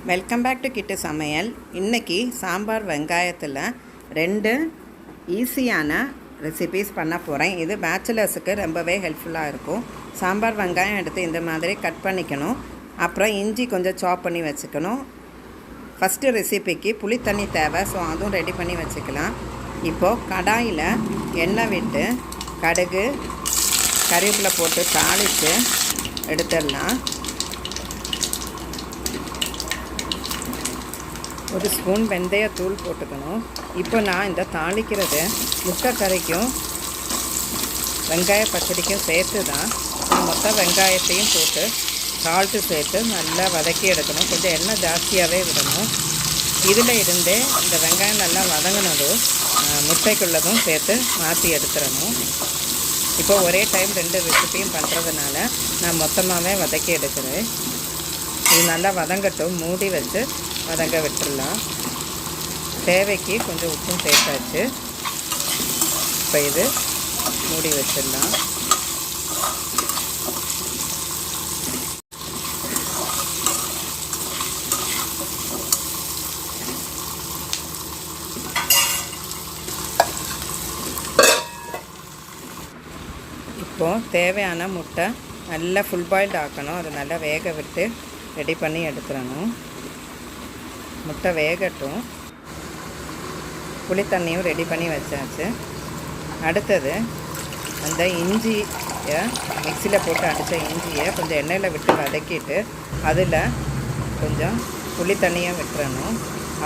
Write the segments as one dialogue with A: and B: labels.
A: Welcome back to கிட்டு சமையல். இன்றைக்கி சாம்பார் வெங்காயத்தில் 2 ஈஸியான ரெசிபீஸ் பண்ண போகிறேன். இது பேச்சுலர்ஸுக்கு ரொம்பவே ஹெல்ப்ஃபுல்லாக இருக்கும். சாம்பார் வெங்காயம் எடுத்து இந்த மாதிரி கட் பண்ணிக்கணும். அப்புறம் இஞ்சி கொஞ்சம் சாப் பண்ணி வச்சுக்கணும். ஃபஸ்ட்டு ரெசிபிக்கு புளி தண்ணி தேவை, ஸோ அதுவும் ரெடி பண்ணி வச்சுக்கலாம். இப்போது கடாயில் எண்ணெய் விட்டு கடுகு கறிவேப்பிலை போட்டு தாளித்து எடுத்துடலாம். 1 ஸ்பூன் வெந்தயத்தூள் போட்டுக்கணும். இப்போ நான் இந்த தாளிக்கிறது முட்டை கறிக்கும் வெங்காய பச்சடிக்கும் சேர்த்து தான் மொத்த வெங்காயத்தையும் போட்டு சால்ட்டு சேர்த்து நல்லா வதக்கி எடுக்கணும். கொஞ்சம் எண்ணெய் ஜாஸ்தியாகவே விடணும். இதில் இருந்தே இந்த வெங்காயம் நல்லா வதங்கினதும் முட்டைக்குள்ளதும் சேர்த்து மாற்றி எடுத்துடணும். இப்போ ஒரே டைம் 2 ரெசிபியும் பண்ணுறதுனால நான் மொத்தமாகவே வதக்கி எடுக்கிறேன். இது நல்லா வதங்கட்டும். மூடி வச்சு வதங்க விட்டுடலாம். தேவைக்கு கொஞ்சம் உப்பும் சேர்த்தாச்சு. இப்போ இது மூடி வச்சிடலாம். இப்போது தேவையான முட்டை நல்லா ஃபுல் பாயில்டு ஆக்கணும். அது நல்லா வேக விட்டு ரெடி பண்ணி எடுத்துடணும். முட்டை வேகட்டும். புளி தண்ணியும் ரெடி பண்ணி வச்சாச்சு. அடுத்தது அந்த இஞ்சியை மிக்சியில் போட்டு அடித்த இஞ்சியை கொஞ்சம் எண்ணெயில் விட்டு வதக்கிட்டு அதில் கொஞ்சம் புளி தண்ணியை விட்டுறணும்.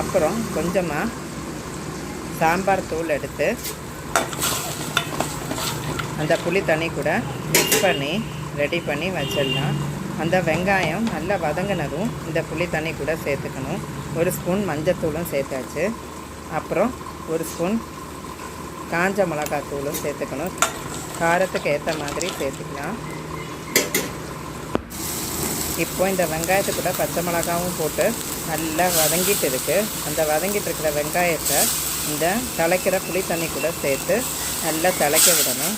A: அப்புறம் கொஞ்சமாக சாம்பார் தூள் எடுத்து அந்த புளி தண்ணி கூட மிக்ஸ் பண்ணி ரெடி பண்ணி வச்சிடலாம். அந்த வெங்காயம் நல்லா வதங்கினதும் இந்த புளி தண்ணி கூட சேர்த்துக்கணும். 1 ஸ்பூன் மஞ்சத்தூளும் சேர்த்தாச்சு. அப்புறம் 1 ஸ்பூன் காஞ்ச மிளகாத்தூளும் சேர்த்துக்கணும். காரத்துக்கு ஏற்ற மாதிரி சேர்த்துக்கலாம். இப்போ இந்த வெங்காயத்தை கூட பச்சை மிளகாவும் போட்டு நல்லா வதங்கிட்டு இருக்குது. அந்த வதங்கிட்டு இருக்கிற வெங்காயத்தை இந்த திளைக்கிற புளி தண்ணி கூட சேர்த்து நல்லா திளைக்க விடணும்.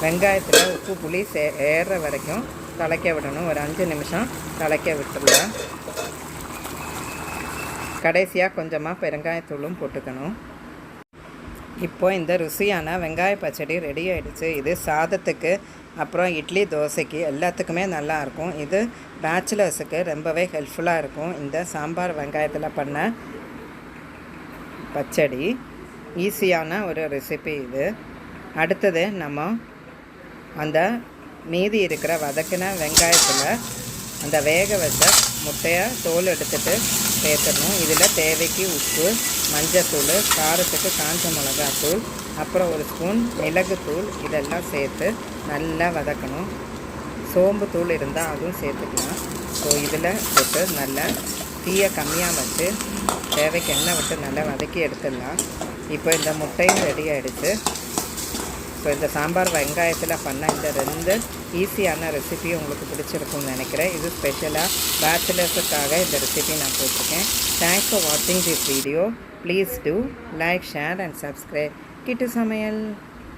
A: வெங்காயத்தில் உப்பு புளி ஏறுற வரைக்கும் திளைக்க விடணும். ஒரு 5 நிமிஷம் திளைக்க விட்டுடலாம். கடைசியாக கொஞ்சமாக பெருங்காயத்தூளும் போட்டுக்கணும். இப்போ இந்த ருசியான வெங்காய பச்சடி ரெடி ஆகிடுச்சு. இது சாதத்துக்கு அப்புறம் இட்லி தோசைக்கு எல்லாத்துக்குமே நல்லாயிருக்கும். இது பேச்சுலர்ஸுக்கு ரொம்பவே ஹெல்ப்ஃபுல்லாக இருக்கும். இந்த சாம்பார் வெங்காயத்தில் பண்ண பச்சடி ஈஸியான ஒரு ரெசிபி இது. அடுத்தது நம்ம அந்த மீதி இருக்கிற வதக்கின வெங்காயத்தில் அந்த வேக வச்ச முட்டையை தோல் எடுத்துகிட்டு சேர்த்துடணும். இதில் தேவைக்கு உப்பு, மஞ்சத்தூள், காரத்துக்கு காஞ்ச மிளகாத்தூள், அப்புறம் 1 ஸ்பூன் மிளகுத்தூள் இதெல்லாம் சேர்த்து நல்லா வதக்கணும். சோம்பு தூள் இருந்தால் அதுவும் சேர்த்துக்கலாம். ஸோ இதில் போட்டு நல்லா தீயை கம்மியாக வச்சு தேவைக்கு எண்ணெய் விட்டு நல்லா வதக்கி எடுத்துடலாம். இப்போ இந்த முட்டையும் ரெடி ஆகிடுச்சு. ஸோ இந்த சாம்பார் வெங்காயத்தில் பண்ண இந்த 2 ஈஸியான ரெசிபி உங்களுக்கு பிடிச்சிருக்கும்னு நினைக்கிறேன். இது ஸ்பெஷலாக பேச்சுலர்ஸுக்காக இந்த ரெசிபி நான் போட்டிருக்கேன். தேங்க்ஸ் ஃபார் வாட்சிங் this video. Please do like, share and subscribe Kittu சமையல்.